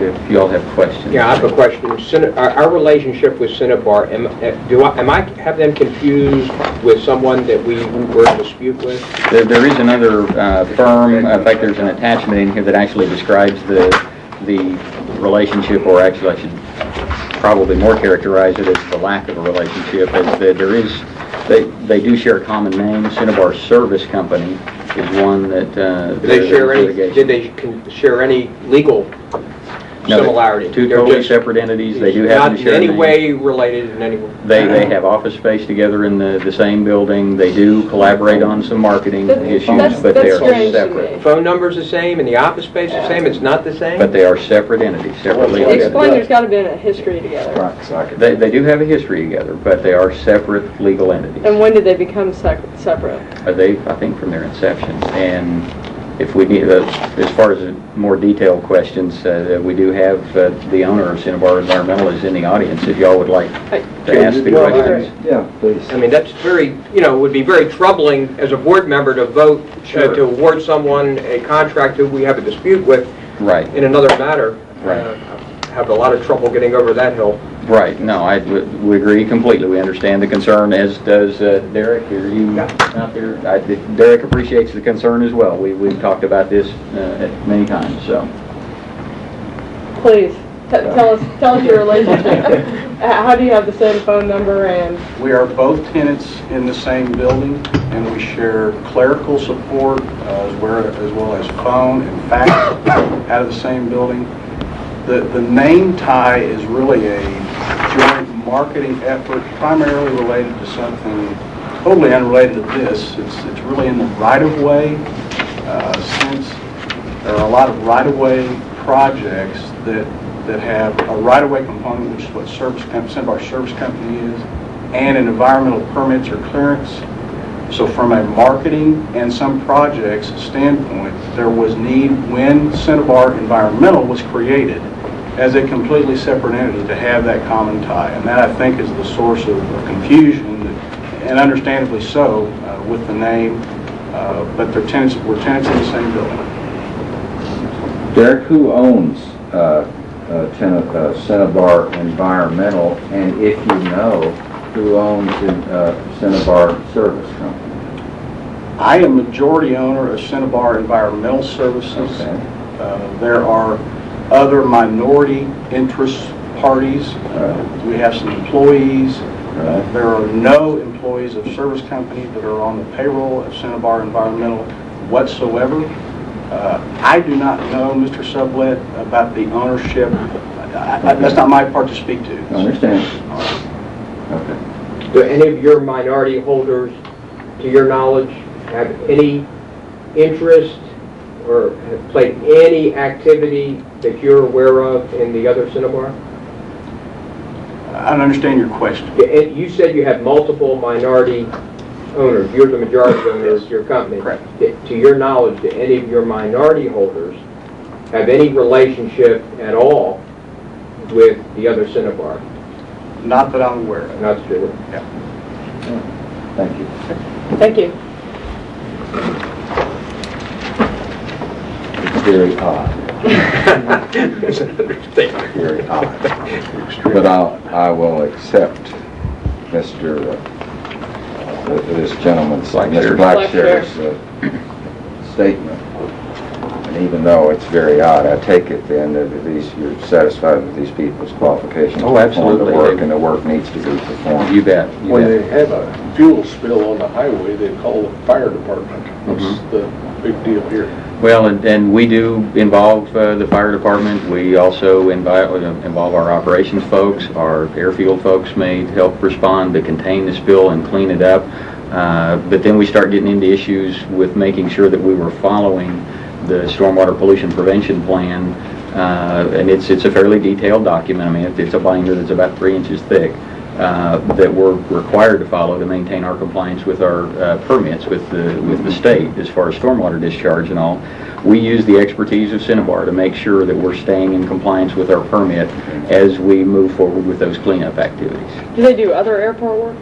if you all have questions. Yeah, I have a question. Our relationship with Cinnabar, am I have them confused with someone that we were in dispute with? There is another firm. In fact, there's an attachment in here that actually describes the relationship, or actually I should probably more characterize it as the lack of a relationship. As there is, they do share a common name. Cinnabar Service Company is one that. Did they share any legal similarity? Two totally separate entities. They do have not in any way related in any way. They have office space together in the same building. They do collaborate on some marketing issues, but they are separate. Phone number's the same and the office space the same. It's not the same. But they are separate entities, separately. Explain. There's got to be a history together. Right, exactly. They do have a history together, but they are separate legal entities. And when did they become separate? I think from their inception. And if we need, as far as more detailed questions, we do have the owner of Cinnabar Environmental is in the audience. If y'all would like to ask the questions. Yeah, please. I mean, that's very, would be very troubling as a board member to vote to award someone a contract who we have a dispute with. Right. In another matter. Right. Have a lot of trouble getting over that hill. Right. No, we agree completely. We understand the concern, as does Derek. Are you out there? Derek appreciates the concern as well. We've talked about this many times. So, please tell us your relationship. How do you have the same phone number? And we are both tenants in the same building, and we share clerical support as well as phone and fax out of the same building. The name tie is really a joint marketing effort, primarily related to something totally unrelated to this. It's really in the right-of-way, since there are a lot of right-of-way projects that have a right-of-way component, which is what Cinnabar Service Company is, and an environmental permits or clearance. So from a marketing and some projects standpoint, there was need when Cinnabar Environmental was created as a completely separate entity to have that common tie. And that, I think, is the source of confusion, and understandably so, with the name, but we're tenants in the same building. Derek, who owns Cinnabar Environmental, and if you know, who owns Cinnabar Service Company? I am majority owner of Cinnabar Environmental Services. Okay. There are other minority interest parties. We have some employees. There are no employees of Service Company that are on the payroll of Cinnabar Environmental whatsoever. I do not know, Mr. Sublette, about the ownership. That's not my part to speak to. I understand. Okay. Do any of your minority holders, to your knowledge, have any interest or have played any activity that you're aware of in the other Cinnabar? I don't understand your question. You said you have multiple minority owners. You're the majority owner of your company. Correct. To your knowledge, do any of your minority holders have any relationship at all with the other Cinnabar? Not that I'm aware of. Not sure. Yeah. Thank you. thank you. It's very odd. Very odd. But I will accept this gentleman's, Mr. Blackshear's statement. And even though it's very odd, I take it then that you're satisfied with these people's qualifications. Oh, absolutely. To work, and the work needs to be performed. You bet. When they have a fuel spill on the highway, they call the fire department. What's the big deal here? Well, and we do involve the fire department. We also involve our operations folks. Our airfield folks may help respond to contain the spill and clean it up. But then we start getting into issues with making sure that we were following the stormwater pollution prevention plan, and it's a fairly detailed document. I mean, it's a binder that's about 3 inches thick that we're required to follow to maintain our compliance with our permits with the state as far as stormwater discharge and all. We use the expertise of Cinnabar to make sure that we're staying in compliance with our permit as we move forward with those cleanup activities. Do they do other airport work?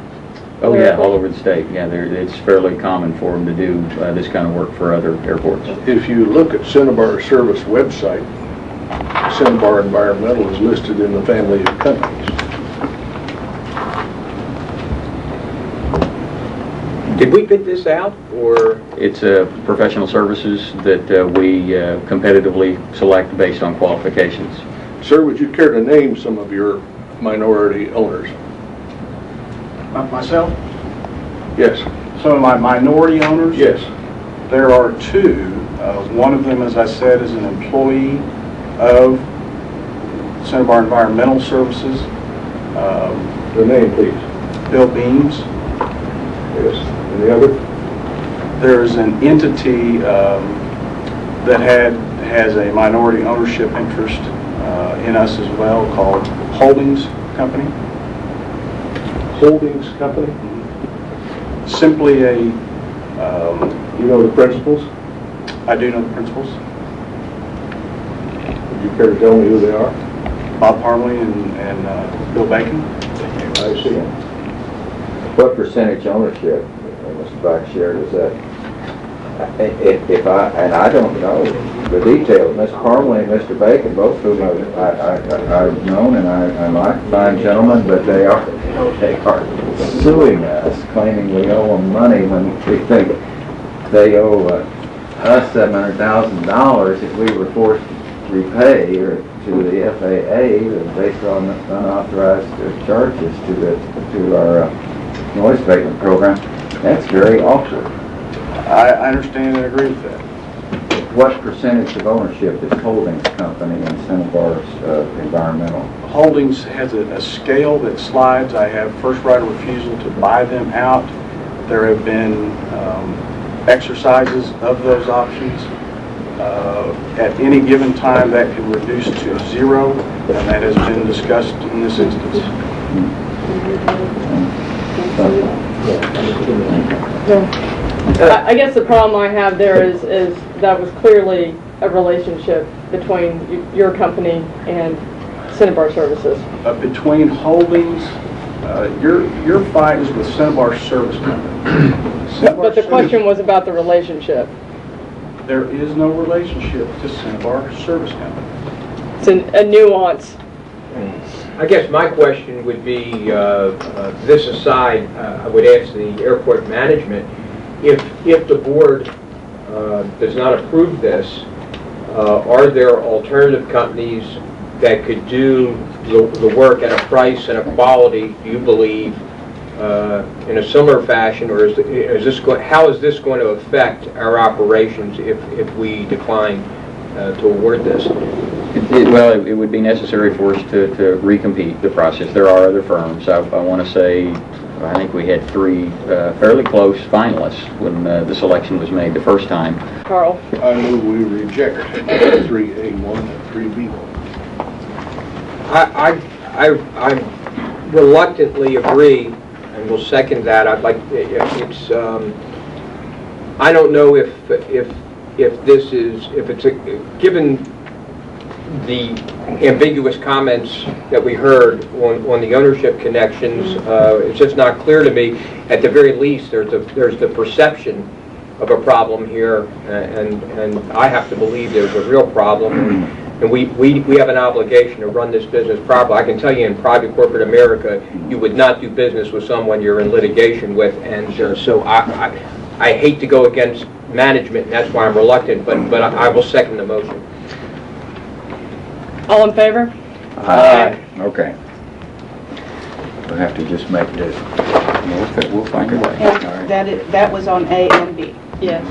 Oh yeah, all over the state. Yeah, it's fairly common for them to do this kind of work for other airports. If you look at Cinnabar Service website, Cinnabar Environmental is listed in the family of companies. Did we bid this out, or? It's professional services that we competitively select based on qualifications. Sir, would you care to name some of your minority owners? Myself? Yes. Some of my minority owners? Yes. There are two. One of them, as I said, is an employee of Cinnabar Environmental Services. The name, please. Bill Beams. Yes. And the other? There's an entity that has a minority ownership interest in us as well, called Holdings Company. Holdings Company? Simply a, You know the principals? I do know the principals, Would you care to tell me who they are? Bob Parley and Bill Bacon. I see. What percentage ownership, Mr. Blackshear, is that? If I don't know the details, Ms. Parmley and Mr. Bacon, both of whom I've known, and I like fine gentlemen, but they are suing us, claiming we owe them money when we think they owe us $700,000 if we were forced to repay or to the FAA based on unauthorized charges to our noise abatement program. That's very awkward. I understand and agree with that. What percentage of ownership is Holdings Company in Cinnabar's Environmental? Holdings has a scale that slides. I have first right of refusal to buy them out. There have been exercises of those options. At any given time, that can reduce to 0, and that has been discussed in this instance. I guess the problem I have there is that was clearly a relationship between your company and Cinnabar Services. Between Holdings, your fight is with Cinnabar Service Company. But the question was about the relationship. There is no relationship to Cinnabar Service Company. It's a nuance. I guess my question would be, this aside, I would ask the airport management, if the board does not approve this, are there alternative companies that could do the work at a price and a quality, do you believe, in a similar fashion, or how is this going to affect our operations if we decline to award this? Well, it would be necessary for us to recompete the process. There are other firms. I want to say, I think we had 3 fairly close finalists when the selection was made the first time. Carl? I move we reject 3A1 and 3B1. I reluctantly agree, and will second that. I'd like it's. I don't know if it's given the ambiguous comments that we heard on the ownership connections. It's just not clear to me. At the very least, there's the perception of a problem here, and I have to believe there's a real problem. And we have an obligation to run this business properly. I can tell you in private corporate America, you would not do business with someone you're in litigation with, and so I hate to go against management, and that's why I'm reluctant, but I will second the motion. All in favor? Aye. Okay. We'll have to just make this. We'll find a way. All right. That was on A and B. Yes.